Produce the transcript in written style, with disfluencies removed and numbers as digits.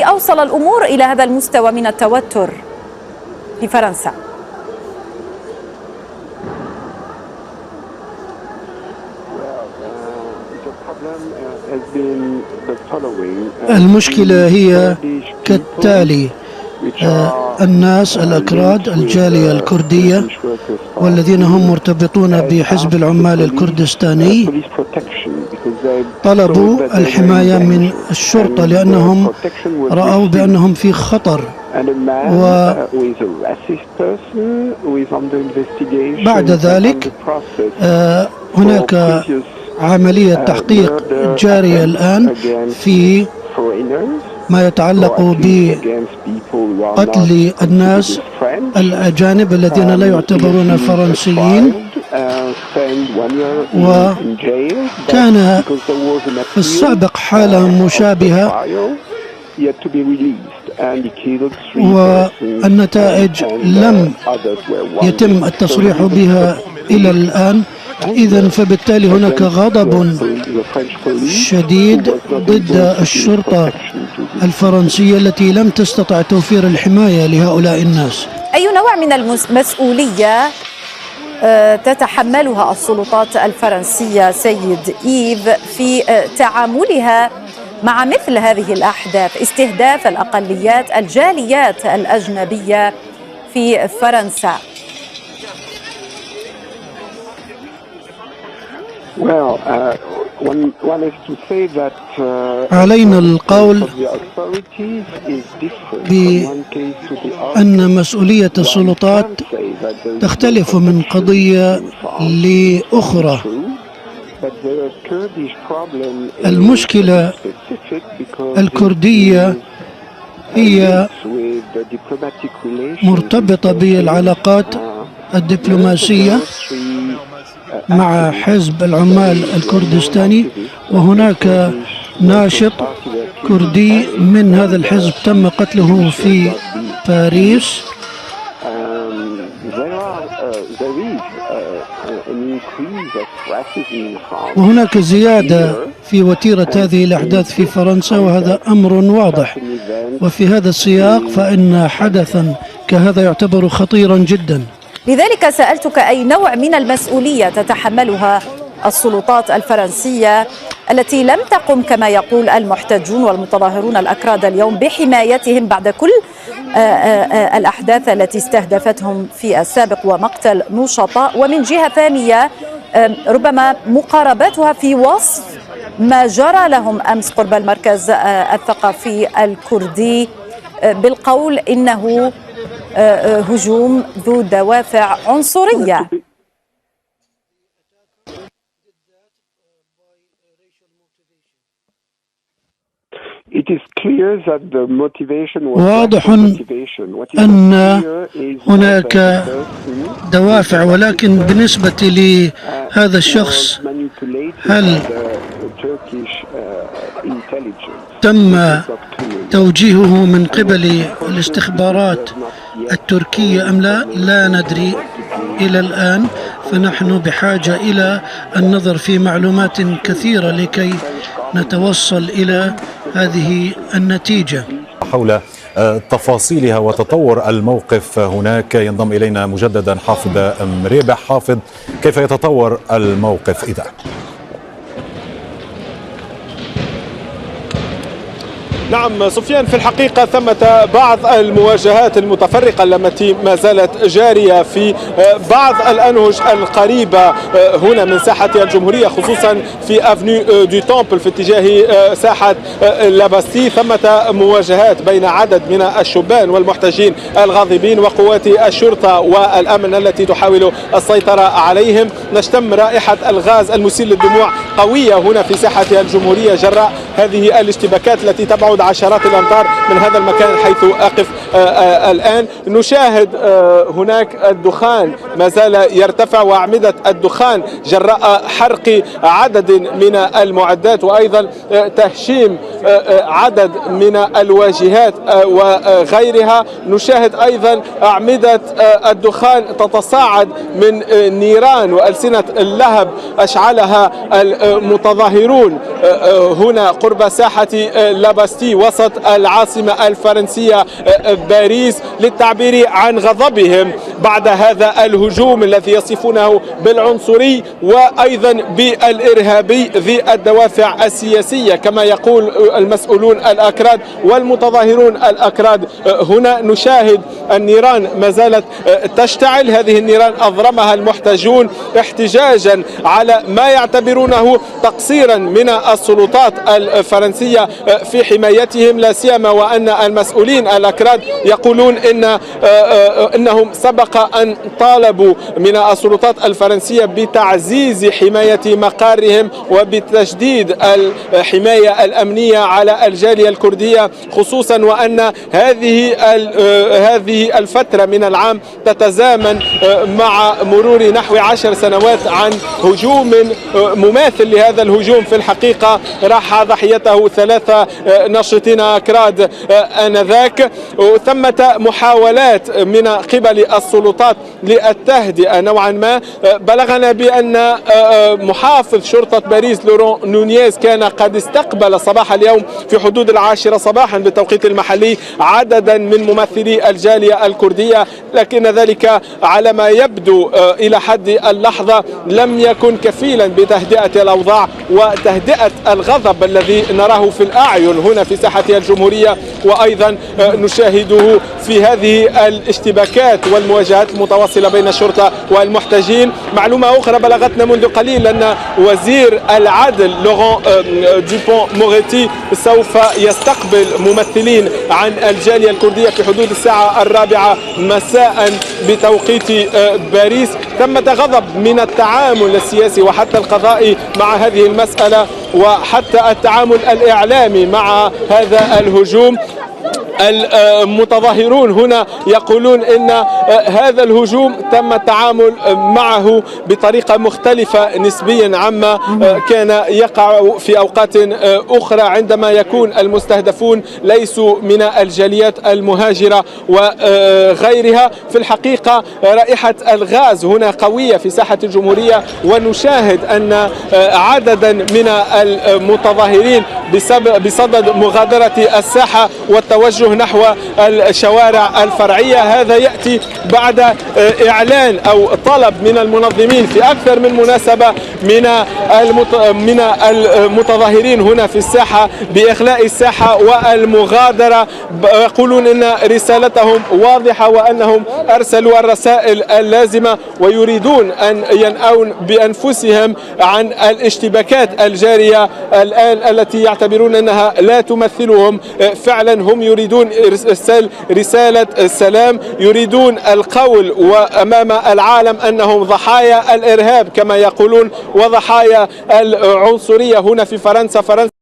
الذي أوصل الأمور إلى هذا المستوى من التوتر في فرنسا؟ المشكلة هي كالتالي: الناس الأكراد، الجالية الكردية، والذين هم مرتبطون بحزب العمال الكردستاني، طلبوا الحماية من الشرطة لأنهم رأوا بأنهم في خطر. وبعد ذلك هناك عملية تحقيق جارية الآن في ما يتعلق بقتل الناس الأجانب الذين لا يعتبرون فرنسيين. وكان في السابق حالة مشابهة، والنتائج لم يتم التصريح بها إلى الآن. إذن فبالتالي هناك غضب شديد ضد الشرطة الفرنسية التي لم تستطع توفير الحماية لهؤلاء الناس. أي نوع من المسؤولية تتحملها السلطات الفرنسية سيد إيف في تعاملها مع مثل هذه الأحداث، استهداف الأقليات الجاليات الأجنبية في فرنسا؟ علينا القول بأن مسؤولية السلطات تختلف من قضية لأخرى. المشكلة الكردية هي مرتبطة بالعلاقات الدبلوماسية مع حزب العمال الكردستاني، وهناك ناشط كردي من هذا الحزب تم قتله في باريس. وهناك زيادة في وتيرة هذه الأحداث في فرنسا، وهذا أمر واضح. وفي هذا السياق فإن حدثا كهذا يعتبر خطيرا جدا. لذلك سألتك أي نوع من المسؤولية تتحملها السلطات الفرنسية التي لم تقم كما يقول المحتجون والمتظاهرون الأكراد اليوم بحمايتهم بعد كل الأحداث التي استهدفتهم في السابق ومقتل نشطاء، ومن جهة ثانية ربما مقاربتها في وصف ما جرى لهم أمس قرب المركز الثقافي الكردي بالقول إنه هجوم ذو دوافع عنصرية. واضح أن هناك دوافع، ولكن بالنسبة لهذا الشخص هل تم توجيهه من قبل الاستخبارات التركية أم لا؟ لا ندري إلى الآن، فنحن بحاجة إلى النظر في معلومات كثيرة لكي نتوصل إلى هذه النتيجة. حول تفاصيلها وتطور الموقف هناك ينضم إلينا مجددا حافظ مريبح. حافظ، كيف يتطور الموقف إذا؟ نعم سفيان، في الحقيقة ثمة بعض المواجهات المتفرقة التي ما زالت جارية في بعض الأنهج القريبة هنا من ساحة الجمهورية، خصوصا في أفنيو دو تامبل في اتجاه ساحة لاباستي. ثمة مواجهات بين عدد من الشبان والمحتجين الغاضبين وقوات الشرطة والأمن التي تحاول السيطرة عليهم. نشتم رائحة الغاز المسيل للدموع قوية هنا في ساحة الجمهورية جراء هذه الاشتباكات التي تبعد عشرات الأمتار من هذا المكان حيث أقف الآن. نشاهد هناك الدخان ما زال يرتفع وأعمدة الدخان جراء حرق عدد من المعدات وأيضا تهشيم عدد من الواجهات وغيرها. نشاهد أيضا أعمدة الدخان تتصاعد من نيران وألسنة اللهب أشعلها المتظاهرون هنا قرب قرب ساحة لاباستي وسط العاصمة الفرنسية باريس للتعبير عن غضبهم بعد هذا الهجوم الذي يصفونه بالعنصري وأيضا بالإرهابي ذي الدوافع السياسية كما يقول المسؤولون الأكراد والمتظاهرون الأكراد. هنا نشاهد النيران ما زالت تشتعل، هذه النيران أضرمها المحتجون احتجاجا على ما يعتبرونه تقصيرا من السلطات الفرنسية في حمايتهم، لا سيما وأن المسؤولين الأكراد يقولون إنهم سبق أن طالبوا من السلطات الفرنسية بتعزيز حماية مقارهم وبتشديد الحماية الأمنية على الجالية الكردية، خصوصا وأن هذه الفترة من العام تتزامن مع مرور نحو 10 سنوات عن هجوم مماثل لهذا الهجوم. في الحقيقة راح ضحيته 3 ناشطين أكراد آنذاك. ثمة محاولات من قبل السلطات للتهدئة نوعا ما. بلغنا بأن محافظ شرطة باريس لورون نونيز كان قد استقبل صباح اليوم في حدود 10 صباحا بالتوقيت المحلي عددا من ممثلي الجالية الكردية، لكن ذلك على ما يبدو إلى حد اللحظة لم يكن كفيلا بتهدئة الأوضاع وتهدئة الغضب الذي نراه في الأعين هنا في ساحة الجمهورية، وأيضا نشاهده في هذه الاشتباكات والمواجهات المتواصلة بين الشرطة والمحتجين. معلومة أخرى بلغتنا منذ قليل أن وزير العدل لورون دوبون موريتي سوف يستقبل ممثلين عن الجالية الكردية في حدود الساعة 4 مساء بتوقيت باريس. ثمة غضب من التعامل السياسي وحتى القضائي مع هذه المسألة وحتى التعامل الإعلامي مع هذا الهجوم. المتظاهرون هنا يقولون إن هذا الهجوم تم التعامل معه بطريقة مختلفة نسبيا عما كان يقع في أوقات أخرى عندما يكون المستهدفون ليسوا من الجاليات المهاجرة وغيرها. في الحقيقة رائحة الغاز هنا قوية في ساحة الجمهورية، ونشاهد أن عددا من المتظاهرين بصدد مغادرة الساحة والتوجه نحو الشوارع الفرعية. هذا يأتي بعد إعلان أو طلب من المنظمين في أكثر من مناسبة من المتظاهرين هنا في الساحة بإخلاء الساحة والمغادرة. يقولون إن رسالتهم واضحة وأنهم أرسلوا الرسائل اللازمة ويريدون أن ينأون بأنفسهم عن الاشتباكات الجارية الآن التي يعتبرون أنها لا تمثلهم. فعلا هم يريدون إرسال رسالة السلام، يريدون القول وأمام العالم أنهم ضحايا الإرهاب كما يقولون وضحايا العنصرية هنا في فرنسا.